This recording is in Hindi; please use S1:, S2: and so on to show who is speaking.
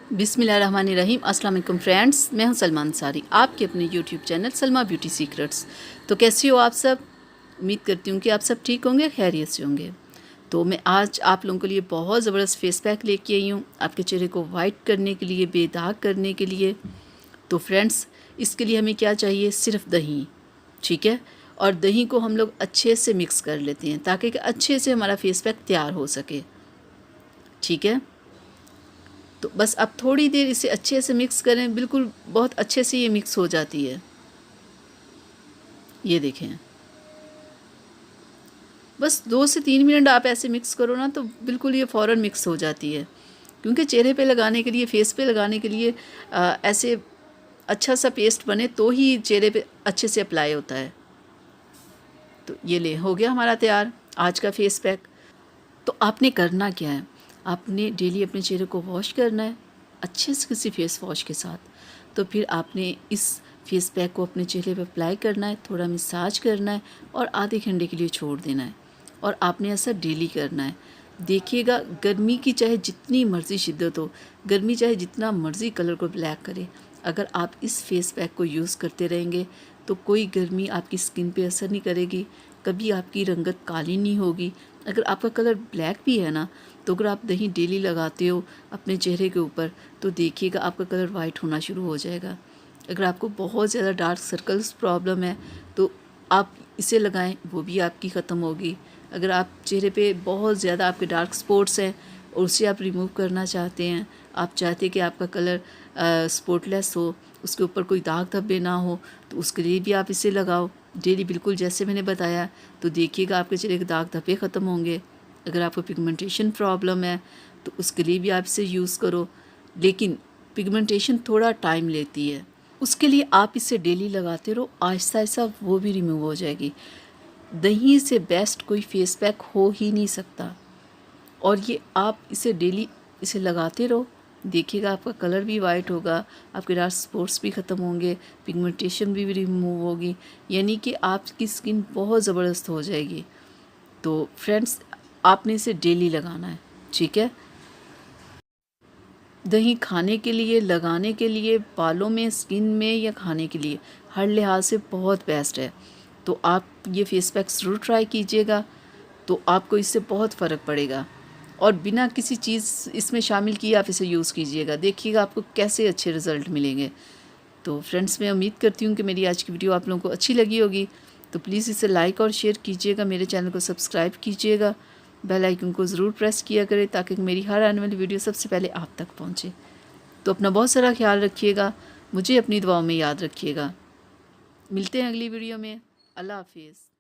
S1: बिस्मिल्लाहिर्रहमानिर्रहीम। अस्सलाम वालेकुम फ्रेंड्स, मैं हूं सलमा अंसारी, आपके अपने YouTube channel Salma beauty secrets. तो कैसी हो आप सब? उम्मीद करती हूं कि आप सब ठीक होंगे, खैरियत से होंगे। तो मैं आज आप लोगों के लिए बहुत ज़बरदस्त फेस पैक लेके आई हूँ, आपके चेहरे को वाइट करने के लिए, बेदाग करने के लिए। तो फ्रेंड्स, इसके लिए हमें क्या चाहिए? सिर्फ दही, ठीक है। और दही को हम लोग अच्छे से मिक्स कर लेते हैं ताकि अच्छे से हमारा फेस पैक तैयार हो सके, ठीक है। तो बस अब थोड़ी देर इसे अच्छे से मिक्स करें, बिल्कुल बहुत अच्छे से ये मिक्स हो जाती है। ये देखें, बस 2 से 3 मिनट आप ऐसे मिक्स करो ना, तो बिल्कुल ये फ़ौरन मिक्स हो जाती है। क्योंकि चेहरे पे लगाने के लिए, फेस पे लगाने के लिए ऐसे अच्छा सा पेस्ट बने तो ही चेहरे पे अच्छे से अप्लाई होता है। तो ये ले, हो गया हमारा तैयार आज का फेस पैक। तो आपने करना क्या है? आपने डेली अपने चेहरे को वॉश करना है अच्छे से किसी फेस वॉश के साथ। तो फिर आपने इस फेस पैक को अपने चेहरे पर अप्लाई करना है, थोड़ा मसाज करना है और आधे घंटे के लिए छोड़ देना है। और आपने ऐसा डेली करना है। देखिएगा, गर्मी की चाहे जितनी मर्ज़ी शिद्दत हो, गर्मी चाहे जितना मर्ज़ी कलर को ब्लैक करे, अगर आप इस फेस पैक को यूज़ करते रहेंगे तो कोई गर्मी आपकी स्किन पे असर नहीं करेगी, कभी आपकी रंगत काली नहीं होगी। अगर आपका कलर ब्लैक भी है ना, तो अगर आप दही डेली लगाते हो अपने चेहरे के ऊपर, तो देखिएगा आपका कलर वाइट होना शुरू हो जाएगा। अगर आपको बहुत ज़्यादा डार्क सर्कल्स प्रॉब्लम है तो आप इसे लगाएं, वो भी आपकी ख़त्म होगी। अगर आप चेहरे पे बहुत ज़्यादा आपके डार्क स्पॉट्स हैं और उसे आप रिमूव करना चाहते हैं, आप चाहते हैं कि आपका कलर स्पॉटलेस हो, उसके ऊपर कोई दाग धब्बे ना हो, तो उसके लिए भी आप इसे लगाओ डेली, बिल्कुल जैसे मैंने बताया। तो देखिएगा आपके चेहरे के दाग धब्बे ख़त्म होंगे। अगर आपको पिगमेंटेशन प्रॉब्लम है तो उसके लिए भी आप इसे यूज़ करो, लेकिन पिगमेंटेशन थोड़ा टाइम लेती है, उसके लिए आप इसे डेली लगाते रहो, आहिस्ता आहिस्ता वो भी रिमूव हो जाएगी। दही से बेस्ट कोई फेस पैक हो ही नहीं सकता। और ये आप इसे डेली इसे लगाते रहो, देखिएगा आपका कलर भी वाइट होगा, आपके डार्क स्पॉट्स भी ख़त्म होंगे, पिगमेंटेशन भी रिमूव होगी, यानी कि आपकी स्किन बहुत ज़बरदस्त हो जाएगी। तो फ्रेंड्स, आपने इसे डेली लगाना है, ठीक है। दही खाने के लिए, लगाने के लिए, बालों में, स्किन में या खाने के लिए, हर लिहाज से बहुत बेस्ट है। तो आप ये फेस पैक ज़रूर ट्राई कीजिएगा, तो आपको इससे बहुत फ़र्क पड़ेगा। और बिना किसी चीज़ इसमें शामिल किए आप इसे यूज़ कीजिएगा, देखिएगा आपको कैसे अच्छे रिज़ल्ट मिलेंगे। तो फ्रेंड्स, मैं उम्मीद करती हूँ कि मेरी आज की वीडियो आप लोगों को अच्छी लगी होगी। तो प्लीज़ इसे लाइक और शेयर कीजिएगा, मेरे चैनल को सब्सक्राइब कीजिएगा, बेल आइकन को ज़रूर प्रेस किया करें ताकि मेरी हर आने वाली वीडियो सबसे पहले आप तक पहुँचे। तो अपना बहुत सारा ख्याल रखिएगा, मुझे अपनी दुआओं में याद रखिएगा। मिलते हैं अगली वीडियो में। अल्लाह हाफिज़।